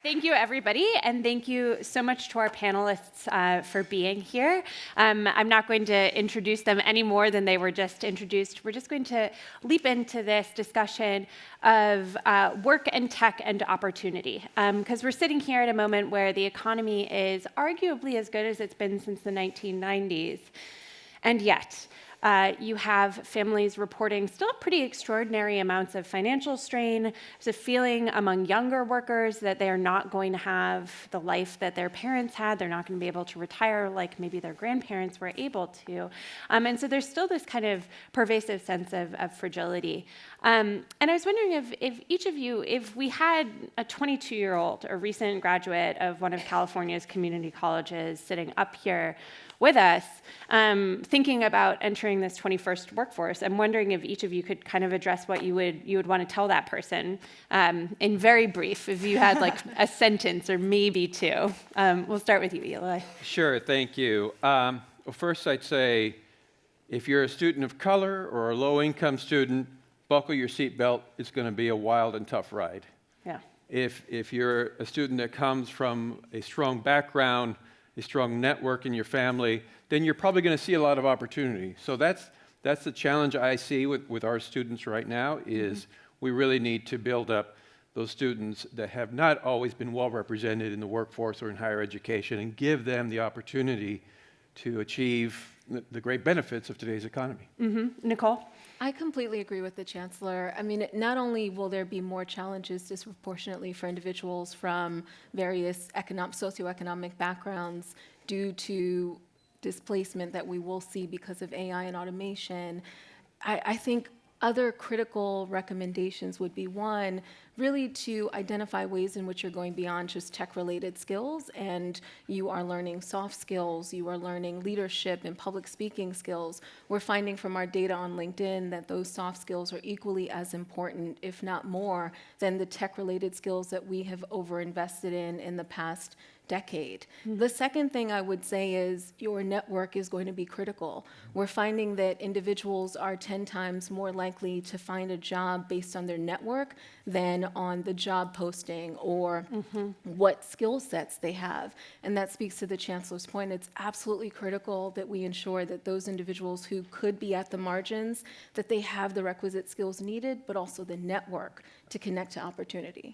Thank you, everybody, and thank you so much to our panelists for being here. I'm not going to introduce them any more than they were just introduced. We're just going to leap into this discussion of work and tech and opportunity, because we're sitting here at a moment where the economy is arguably as good as it's been since the 1990s, and yet you have families reporting still pretty extraordinary amounts of financial strain. There's a feeling among younger workers that they are not going to have the life that their parents had. They're not going to be able to retire like maybe their grandparents were able to. And so there's still this kind of pervasive sense of fragility. And I was wondering if each of you, if we had a 22-year-old, a recent graduate of one of California's community colleges sitting up here with us, thinking about entering this 21st workforce, I'm wondering if each of you could kind of address what you would want to tell that person in very brief, if you had like a sentence or maybe two. We'll start with you, Eloy. Sure, thank you. Well, first I'd say, if you're a student of color or a low-income student, buckle your seatbelt. It's going to be a wild and tough ride. Yeah. If you're a student that comes from a strong background, a strong network in your family, then you're probably going to see a lot of opportunity. So that's the challenge I see with our students right now is we really need to build up those students that have not always been well represented in the workforce or in higher education and give them the opportunity to achieve the great benefits of today's economy. Nicole? I completely agree with the Chancellor. I mean, not only will there be more challenges disproportionately for individuals from various socioeconomic backgrounds due to displacement that we will see because of AI and automation, I think other critical recommendations would be, one, really to identify ways in which you're going beyond just tech-related skills and you are learning soft skills, you are learning leadership and public speaking skills. We're finding from our data on LinkedIn that those soft skills are equally as important, if not more, than the tech-related skills that we have overinvested in the past decade. The second thing I would say is your network is going to be critical. We're finding that individuals are 10 times more likely to find a job based on their network than on the job posting or what skill sets they have. And that speaks to the Chancellor's point. It's absolutely critical that we ensure that those individuals who could be at the margins, that they have the requisite skills needed, but also the network to connect to opportunity.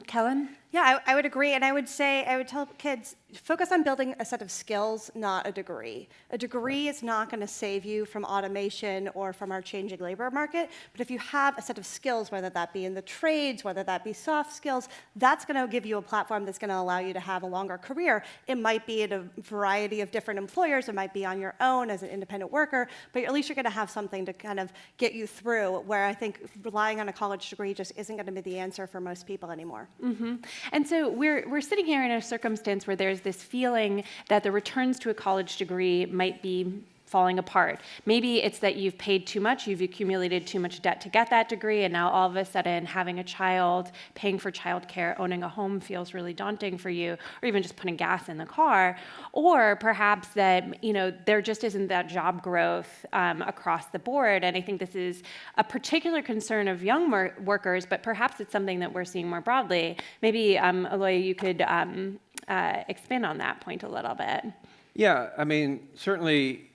Kellyn? Yeah, I would agree, and I would tell kids, focus on building a set of skills, not a degree. A degree is not going to save you from automation or from our changing labor market, but if you have a set of skills, whether that be in the trades, whether that be soft skills, that's going to give you a platform that's going to allow you to have a longer career. It might be at a variety of different employers, it might be on your own as an independent worker, but at least you're going to have something to kind of get you through, where I think relying on a college degree just isn't going to be the answer for most people anymore. And so we're sitting here in a circumstance where there's this feeling that the returns to a college degree might be falling apart. Maybe it's that you've paid too much, you've accumulated too much debt to get that degree, and now all of a sudden having a child, paying for childcare, owning a home feels really daunting for you, or even just putting gas in the car. Or perhaps that there just isn't that job growth across the board, and I think this is a particular concern of young workers, but perhaps it's something that we're seeing more broadly. Maybe, Eloy, you could expand on that point a little bit. Yeah, I mean, certainly,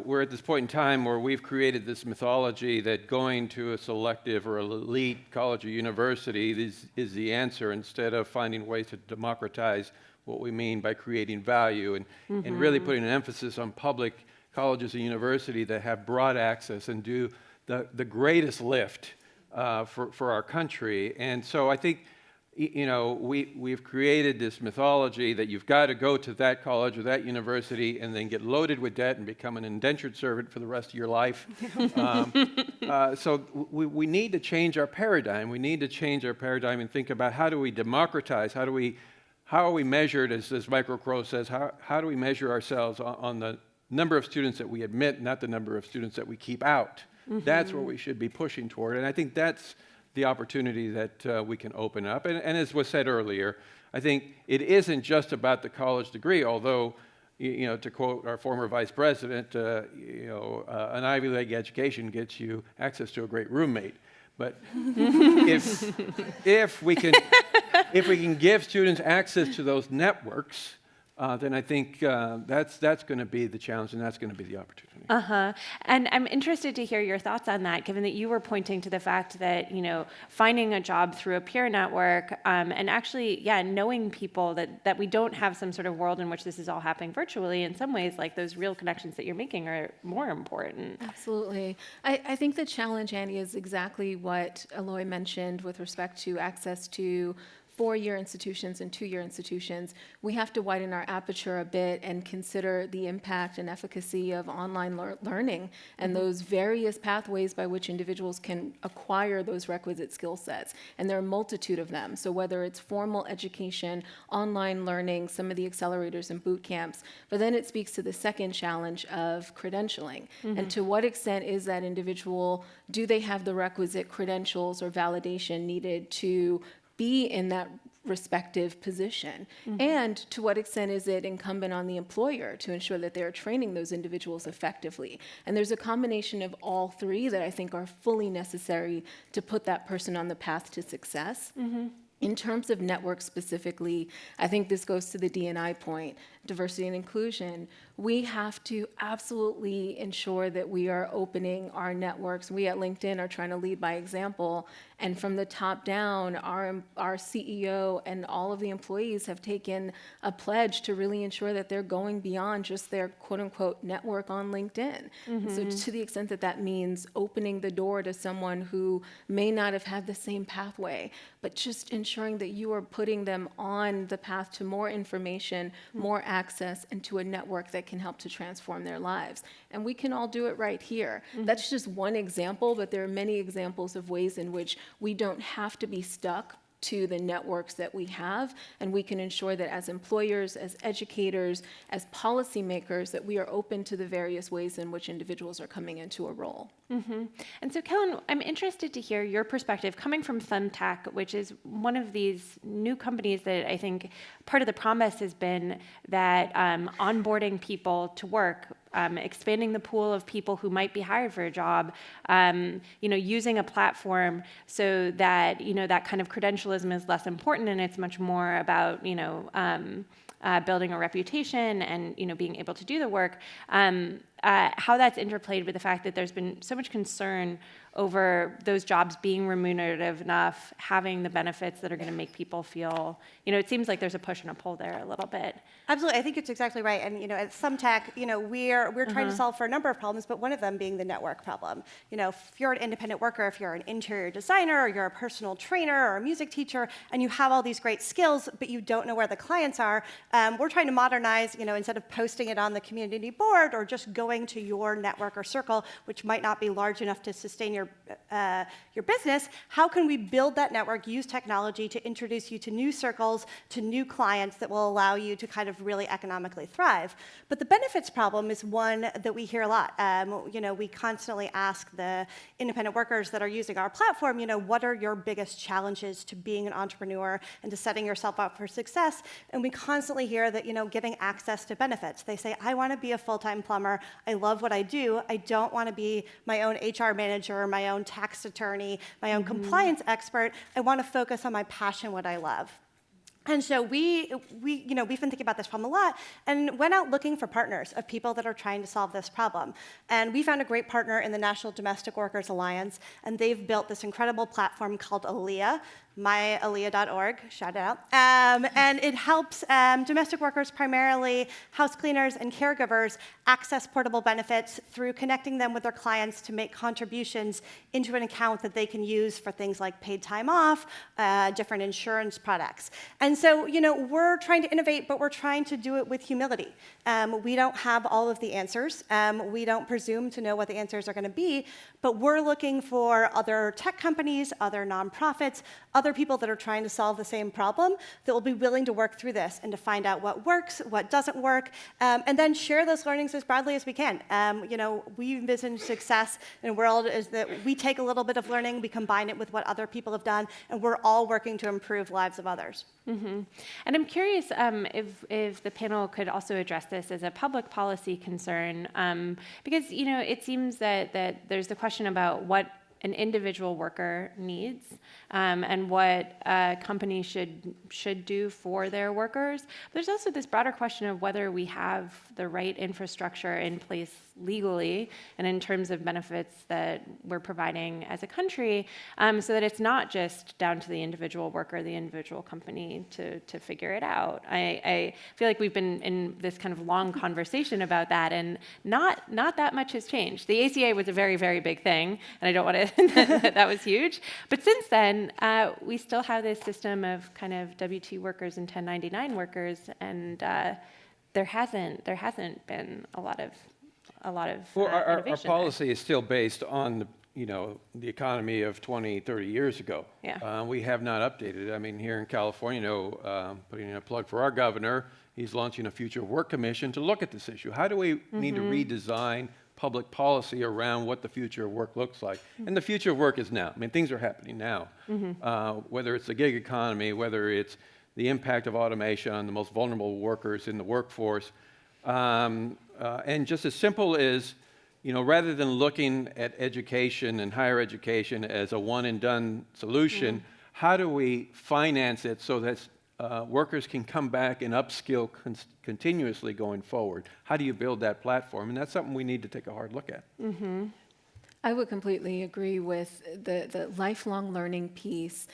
we're at this point in time where we've created this mythology that going to a selective or elite college or university is the answer, instead of finding ways to democratize what we mean by creating value and really putting an emphasis on public colleges and universities that have broad access and do the greatest lift for our country. And so I think we've created this mythology that you've got to go to that college or that university and then get loaded with debt and become an indentured servant for the rest of your life. So we need to change our paradigm. We need to change our paradigm and think about, how do we democratize? How are we measured, as Michael Crow says, how do we measure ourselves on the number of students that we admit, not the number of students that we keep out? That's what we should be pushing toward. And I think that's the opportunity that we can open up. And as was said earlier, I think it isn't just about the college degree, although, to quote our former vice president, an Ivy League education gets you access to a great roommate. But if we can if we can give students access to those networks, then I think that's going to be the challenge, and that's going to be the opportunity. And I'm interested to hear your thoughts on that, given that you were pointing to the fact that, finding a job through a peer network and actually, knowing people that we don't have some sort of world in which this is all happening virtually. In some ways, like those real connections that you're making are more important. Absolutely. I think the challenge, Annie, is exactly what Eloy mentioned with respect to access to 4-year institutions and 2-year institutions. We have to widen our aperture a bit and consider the impact and efficacy of online learning and those various pathways by which individuals can acquire those requisite skill sets. And there are a multitude of them. So whether it's formal education, online learning, some of the accelerators and boot camps, but then it speaks to the second challenge of credentialing. And to what extent is that individual, do they have the requisite credentials or validation needed to be in that respective position? And to what extent is it incumbent on the employer to ensure that they're training those individuals effectively? And there's a combination of all three that I think are fully necessary to put that person on the path to success. In terms of networks specifically, I think this goes to the D&I point, diversity and inclusion. We have to absolutely ensure that we are opening our networks. We at LinkedIn are trying to lead by example. And from the top down, our CEO and all of the employees have taken a pledge to really ensure that they're going beyond just their quote unquote network on LinkedIn. So to the extent that that means opening the door to someone who may not have had the same pathway, but just ensuring that you are putting them on the path to more information, more access, and to a network that can help to transform their lives. And we can all do it right here. That's just one example, but there are many examples of ways in which we don't have to be stuck to the networks that we have, and we can ensure that as employers, as educators, as policymakers, that we are open to the various ways in which individuals are coming into a role. And so, Kellyn, I'm interested to hear your perspective coming from Thumbtack, which is one of these new companies that I think part of the promise has been that onboarding people to work, expanding the pool of people who might be hired for a job, using a platform so that, that kind of credentialism is less important and it's much more about, building a reputation and, being able to do the work. How that's interplayed with the fact that there's been so much concern over those jobs being remunerative enough, having the benefits that are going to make people feel, it seems like there's a push and a pull there a little bit. Absolutely, I think it's exactly right. And at Thumbtack, we're trying to solve for a number of problems, but one of them being the network problem. If you're an independent worker, if you're an interior designer, or you're a personal trainer or a music teacher, and you have all these great skills, but you don't know where the clients are, we're trying to modernize. Instead of posting it on the community board or just going to your network or circle, which might not be large enough to sustain your business, how can we build that network, use technology to introduce you to new circles, to new clients that will allow you to kind of really economically thrive? But the benefits problem is one that we hear a lot. We constantly ask the independent workers that are using our platform, what are your biggest challenges to being an entrepreneur and to setting yourself up for success? And we constantly hear that, getting access to benefits. They say, I want to be a full-time plumber. I love what I do. I don't want to be my own HR manager, my own tax attorney, my own compliance expert. I want to focus on my passion, what I love. And so we've been thinking about this problem a lot and went out looking for partners of people that are trying to solve this problem. And we found a great partner in the National Domestic Workers Alliance, and they've built this incredible platform called ALEA, myalea.org, shout out. And it helps domestic workers, primarily house cleaners and caregivers, access portable benefits through connecting them with their clients to make contributions into an account that they can use for things like paid time off, different insurance products. And so, we're trying to innovate, but we're trying to do it with humility. We don't have all of the answers. We don't presume to know what the answers are going to be, but we're looking for other tech companies, other nonprofits, other people that are trying to solve the same problem that will be willing to work through this and to find out what works, what doesn't work, and then share those learnings as broadly as we can. We envision success in a world is that we take a little bit of learning, we combine it with what other people have done, and we're all working to improve lives of others. And I'm curious if the panel could also address this as a public policy concern, because it seems that there's the question about what an individual worker needs and what a company should do for their workers. There's also this broader question of whether we have the right infrastructure in place legally and in terms of benefits that we're providing as a country, so that it's not just down to the individual worker, the individual company to figure it out. I feel like we've been in this kind of long conversation about that, and not that much has changed. The ACA was a very, very big thing, and I don't want to, that was huge. But since then, we still have this system of kind of W-2 workers and 1099 workers, and there hasn't been a lot of Well, our innovation there. policy is still based on the economy of 20, 30 years ago. Yeah. We have not updated it. I mean, here in California, putting in a plug for our governor, he's launching a future work commission to look at this issue. How do we need to redesign public policy around what the future of work looks like? And the future of work is now. I mean, things are happening now. Whether it's the gig economy, whether it's the impact of automation on the most vulnerable workers in the workforce, and just as simple as, rather than looking at education and higher education as a one and done solution, how do we finance it so that workers can come back and upskill continuously going forward? How do you build that platform? And that's something we need to take a hard look at. I would completely agree with the lifelong learning piece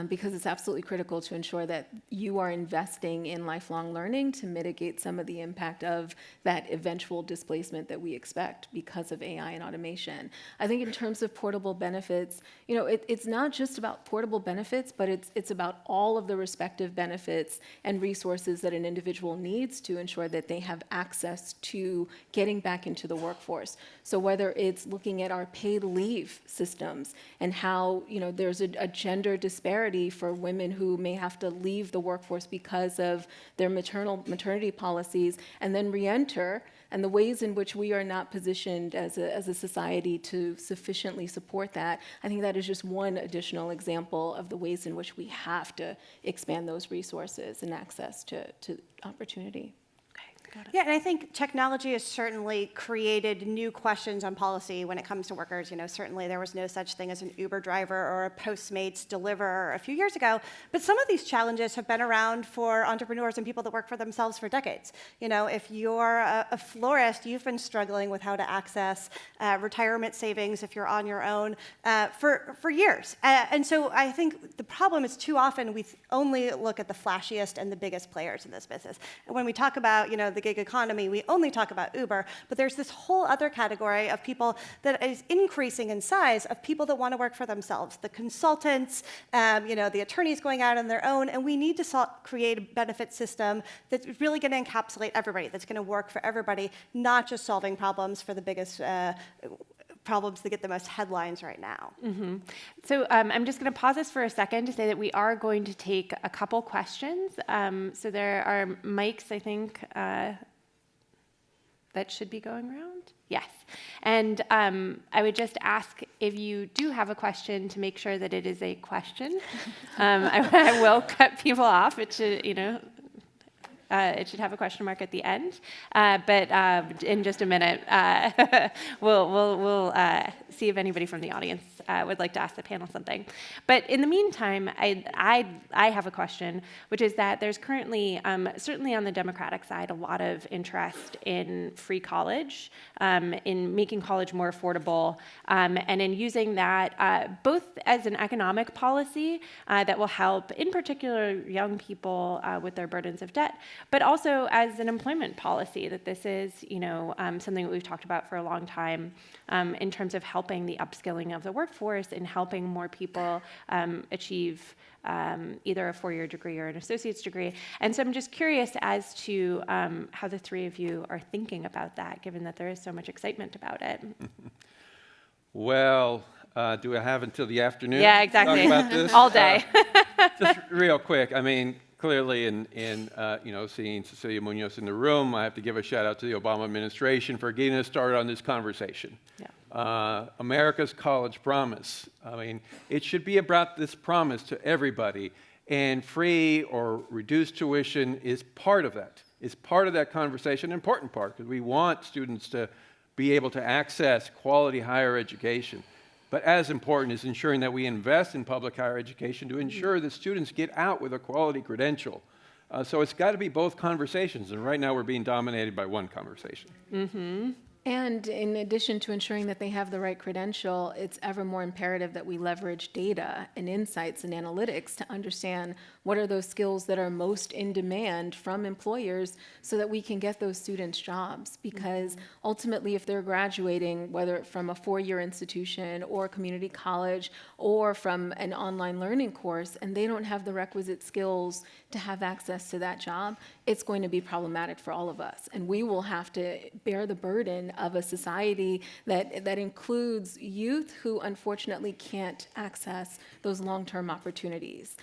because it's absolutely critical to ensure that you are investing in lifelong learning to mitigate some of the impact of that eventual displacement that we expect because of AI and automation. I think in terms of portable benefits, it's not just about portable benefits, but it's about all of the respective benefits and resources that an individual needs to ensure that they have access to getting back into the workforce. So whether it's looking at our paid leave systems and how there's a gender disparity for women who may have to leave the workforce because of their maternity policies and then re-enter, and the ways in which we are not positioned as a society to sufficiently support that. I think that is just one additional example of the ways in which we have to expand those resources and access to opportunity. Yeah, and I think technology has certainly created new questions on policy when it comes to workers. Certainly there was no such thing as an Uber driver or a Postmates deliverer a few years ago, but some of these challenges have been around for entrepreneurs and people that work for themselves for decades. If you're a florist, you've been struggling with how to access retirement savings if you're on your own for years. And so I think the problem is too often we only look at the flashiest and the biggest players in this business. And when we talk about, the gig economy, we only talk about Uber, but there's this whole other category of people that is increasing in size of people that want to work for themselves, the consultants, the attorneys going out on their own, and we need to create a benefit system that's really going to encapsulate everybody, that's going to work for everybody, not just solving problems for the biggest problems that get the most headlines right now. So I'm just going to pause this for a second to say that we are going to take a couple questions. So there are mics, I think, that should be going around. Yes. And I would just ask if you do have a question to make sure that it is a question. I will cut people off. It should, it should have a question mark at the end, but in just a minute, we'll see if anybody from the audience would like to ask the panel something. But in the meantime, I have a question, which is that there's currently, certainly on the Democratic side, a lot of interest in free college, in making college more affordable, and in using that both as an economic policy that will help, in particular, young people with their burdens of debt, but also as an employment policy, that this is, something that we've talked about for a long time in terms of helping the upskilling of the workforce and helping more people achieve either a four-year degree or an associate's degree. And so I'm just curious as to how the three of you are thinking about that, given that there is so much excitement about it. Well, do I have until the afternoon? Yeah, to talk exactly. about this? All day. Just real quick, I mean, clearly in seeing Cecilia Munoz in the room, I have to give a shout out to the Obama administration for getting us started on this conversation. Yeah. America's college promise. I mean, it should be about this promise to everybody, and free or reduced tuition is part of that. It's part of that conversation, an important part, because we want students to be able to access quality higher education. But as important is ensuring that we invest in public higher education to ensure that students get out with a quality credential. So it's got to be both conversations, and right now we're being dominated by one conversation. And in addition to ensuring that they have the right credential, it's ever more imperative that we leverage data and insights and analytics to understand what are those skills that are most in demand from employers so that we can get those students jobs. Because ultimately, if they're graduating, whether from a four-year institution or a community college or from an online learning course, and they don't have the requisite skills to have access to that job, it's going to be problematic for all of us. And we will have to bear the burden of a society that includes youth who unfortunately can't access those long-term opportunities.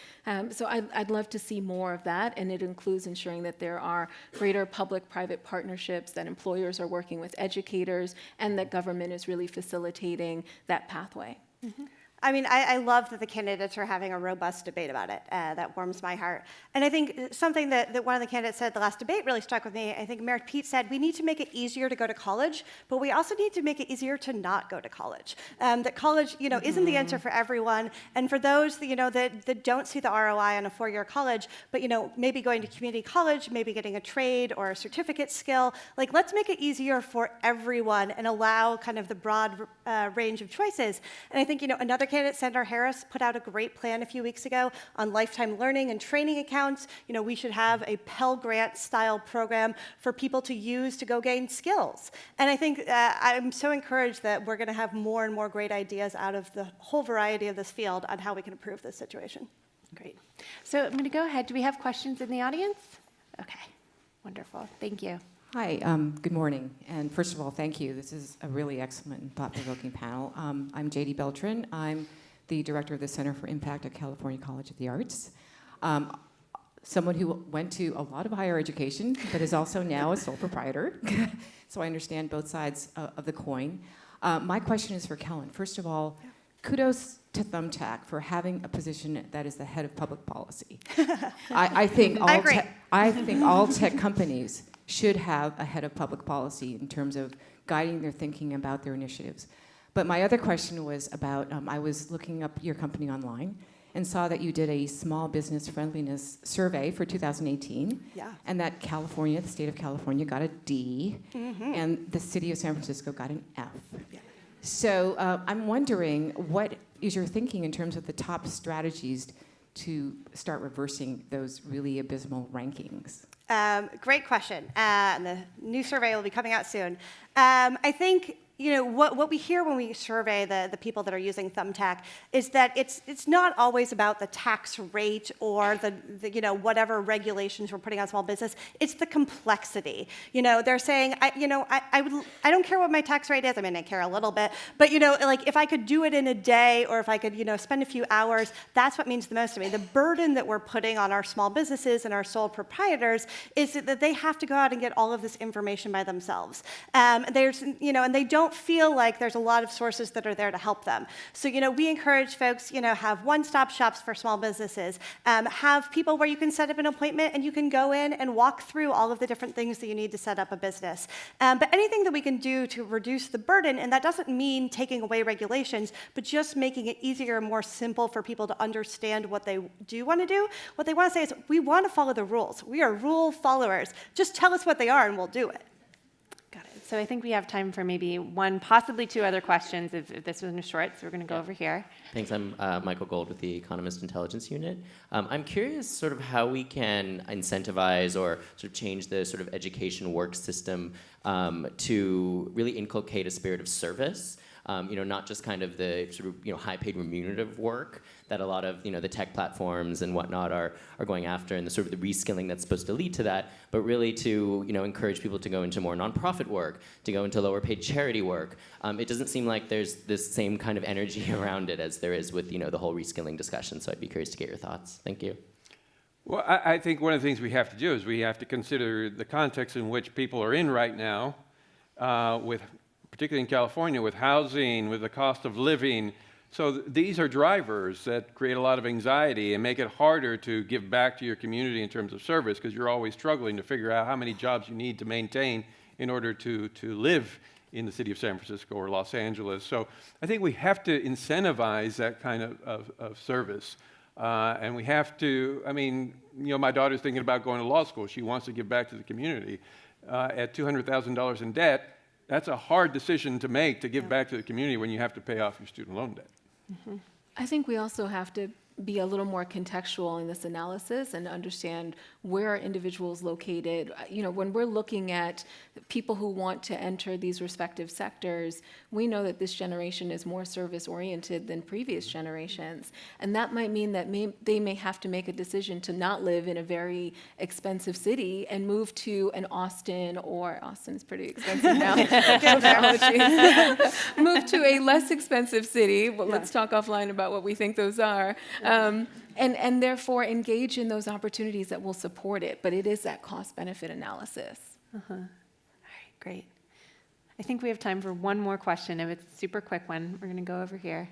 So I'd love to see more of that, and it includes ensuring that there are greater public-private partnerships, that employers are working with educators, and that government is really facilitating that pathway. I mean, I love that the candidates are having a robust debate about it. That warms my heart. And I think something that one of the candidates said at the last debate really struck with me. I think Mayor Pete said, we need to make it easier to go to college, but we also need to make it easier to not go to college. That college, isn't the answer for everyone. And for those, that don't see the ROI on a four-year college, but, maybe going to community college, maybe getting a trade or a certificate skill, let's make it easier for everyone and allow kind of the broad range of choices. And I think, another candidate, Senator Harris, put out a great plan a few weeks ago on lifetime learning and training accounts. We should have a Pell Grant style program for people to use to go gain skills. And I think I'm so encouraged that we're going to have more and more great ideas out of the whole variety of this field on how we can improve this situation. Great. So I'm going to go ahead. Do we have questions in the audience? Okay. Wonderful. Thank you. Hi, good morning. And first of all, thank you. This is a really excellent and thought-provoking panel. I'm J.D. Beltran. I'm the director of the Center for Impact at California College of the Arts. Someone who went to a lot of higher education, but is also now a sole proprietor. So I understand both sides of the coin. My question is for Kellyn. First of all, kudos to Thumbtack for having a position that is the head of public policy. I think all tech companies should have a head of public policy in terms of guiding their thinking about their initiatives. But my other question was about, I was looking up your company online and saw that you did a small business friendliness survey for 2018. Yeah. And that California, the state of California, got a D, and the city of San Francisco got an F. Yeah. So I'm wondering, what is your thinking in terms of the top strategies to start reversing those really abysmal rankings? Great question. And the new survey will be coming out soon. I think what we hear when we survey the people that are using Thumbtack is that it's not always about the tax rate or the whatever regulations we're putting on small business. It's the complexity. They're saying I don't care what my tax rate is. I mean, I care a little bit, but if I could do it in a day or if I could spend a few hours, that's what means the most to me. The burden that we're putting on our small businesses and our sole proprietors is that they have to go out and get all of this information by themselves. And they don't feel like there's a lot of sources that are there to help them. So, we encourage folks, have one-stop shops for small businesses, have people where you can set up an appointment and you can go in and walk through all of the different things that you need to set up a business. But anything that we can do to reduce the burden, and that doesn't mean taking away regulations, but just making it easier and more simple for people to understand what they do want to do. What they want to say is, we want to follow the rules. We are rule followers. Just tell us what they are and we'll do it. Got it. So I think we have time for maybe one, possibly two other questions if this was short, so we're going to go over here. Thanks. I'm Michael Gold with the Economist Intelligence Unit. I'm curious sort of how we can incentivize or sort of change the sort of education work system to really inculcate a spirit of service. Not just kind of the sort of high-paid remunerative work that a lot of the tech platforms and whatnot are going after, and the sort of the reskilling that's supposed to lead to that, but really to encourage people to go into more nonprofit work, to go into lower-paid charity work. It doesn't seem like there's this same kind of energy around it as there is with the whole reskilling discussion. So I'd be curious to get your thoughts. Thank you. Well, I think one of the things we have to do is we have to consider the context in which people are in right now, particularly in California, with housing, with the cost of living. So these are drivers that create a lot of anxiety and make it harder to give back to your community in terms of service, because you're always struggling to figure out how many jobs you need to maintain in order to live in the city of San Francisco or Los Angeles. So I think we have to incentivize that kind of service. And we have to, I mean, my daughter's thinking about going to law school. She wants to give back to the community. At $200,000 in debt, that's a hard decision to make, to give back to the community when you have to pay off your student loan debt. Mm-hmm. I think we also have to be a little more contextual in this analysis and understand where are individuals located. When we're looking at people who want to enter these respective sectors, we know that this generation is more service-oriented than previous generations. And that might mean that they may have to make a decision to not live in a very expensive city and move to an Austin, or Austin is pretty expensive now. Apologies. Move to a less expensive city. Well, let's talk offline about what we think those are. And therefore engage in those opportunities that will support it. But it is that cost-benefit analysis. All right, great. I think we have time for one more question. If it's a super quick one, we're going to go over here.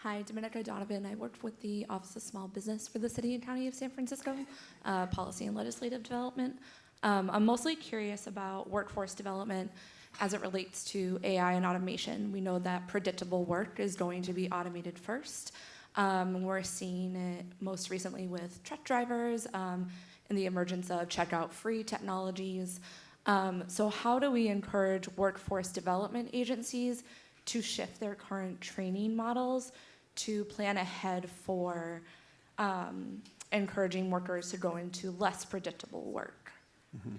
Hi, Dominica Donovan. I worked with the Office of Small Business for the City and County of San Francisco, Policy and Legislative Development. I'm mostly curious about workforce development as it relates to AI and automation. We know that predictable work is going to be automated first. We're seeing it most recently with truck drivers and the emergence of checkout-free technologies. So how do we encourage workforce development agencies to shift their current training models to plan ahead for encouraging workers to go into less predictable work? Mm-hmm.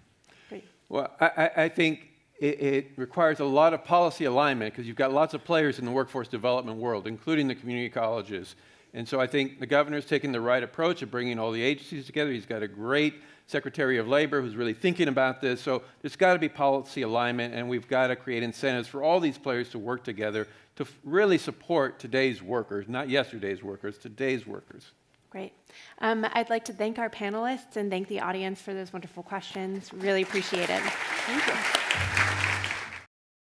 Great. Well, I think it requires a lot of policy alignment because you've got lots of players in the workforce development world, including the community colleges. And so I think the governor's taking the right approach of bringing all the agencies together. He's got a great Secretary of Labor who's really thinking about this. So there's got to be policy alignment, and we've got to create incentives for all these players to work together to really support today's workers, not yesterday's workers, today's workers. Great. I'd like to thank our panelists and thank the audience for those wonderful questions. Really appreciate it. Thank you.